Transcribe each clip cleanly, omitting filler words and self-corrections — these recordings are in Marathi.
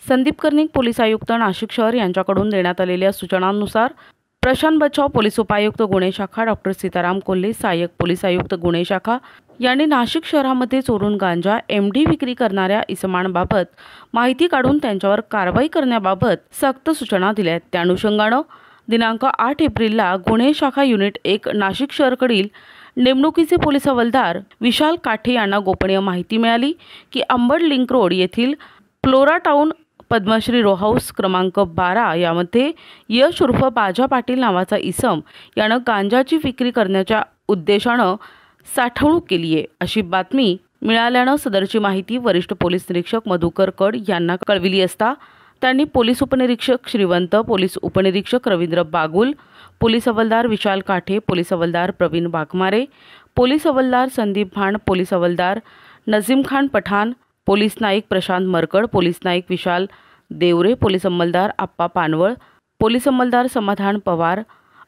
संदीप कर्णिक पोलीस आयुक्त नाशिक शहर यांच्याकडून देण्यात आलेल्या सूचनांनुसार प्रशांत बचाव पोलीस उपायुक्त गुन्हे शाखा डॉक्टर सीताराम कोल्हे सहाय्यक पोलीस आयुक्त गुन्हे शाखा यांनी नाशिक शहरामध्ये चोरून गांजा एमडी विक्री करणाऱ्या इसमांबाबत माहिती काढून त्यांच्यावर कारवाई करण्याबाबत सक्त सूचना दिल्या आहेत। त्या अनुषंगाने दिनांक 8 एप्रिलला गुन्हे शाखा युनिट 1 नाशिक शहरकडील नेमणुकीचे पोलीस हवालदार विशाल काठे यांना गोपनीय माहिती मिळाली की अंबड लिंक रोड येथील Flora town Padmashree row house क्रमांक 12 यामध्ये यश उर्फ बाजा पाटील नावाचा इसम यानं गांजाची विक्री करण्याच्या उद्देशानं साठवणूक केली आहे अशी बातमी मिळाल्यानं सदरची माहिती वरिष्ठ पोलीस निरीक्षक मधुकर कड यांना कळविली असता त्यांनी पोलीस उपनिरीक्षक श्रीवंत, पोलीस उपनिरीक्षक रवींद्र बागुल, पोलीस हवालदार विशाल काठे, पोलीस हवालदार प्रवीण वाघमारे, पोलीस हवालदार संदीप भाण, पोलीस हवालदार नजीम खान पठाण, पोलीस नाईक प्रशांत मरकड, पोलीस नाईक विशाल देवरे, पोलीस अंमलदार आप्पा पानवळ, पोलीस अंमलदार समाधान पवार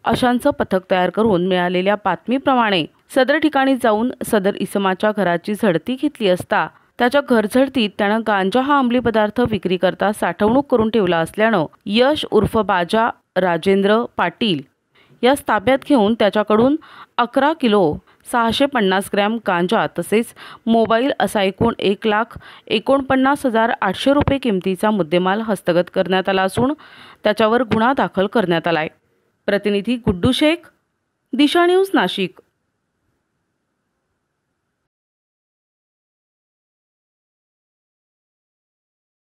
अशांचं पथक तयार करून मिळालेल्या बातमीप्रमाणे सदर ठिकाणी जाऊन सदर इसमाच्या घराची झडती घेतली असता त्याच्या घरझडतीत त्यानं गांजा हा अंमली पदार्थ विक्री करता साठवणूक करून ठेवला असल्यानं यश उर्फ बाजा राजेंद्र पाटील या ताब्यात घेऊन त्याच्याकडून 11 किलो 650 ग्रॅम गांजा तसेच मोबाईल असा एकूण 1,49,800 रुपये किमतीचा मुद्देमाल हस्तगत करण्यात आला असून त्याच्यावर गुन्हा दाखल करण्यात आलाय। प्रतिनिधी गुड्डू शेख, दिशा न्यूज नाशिक।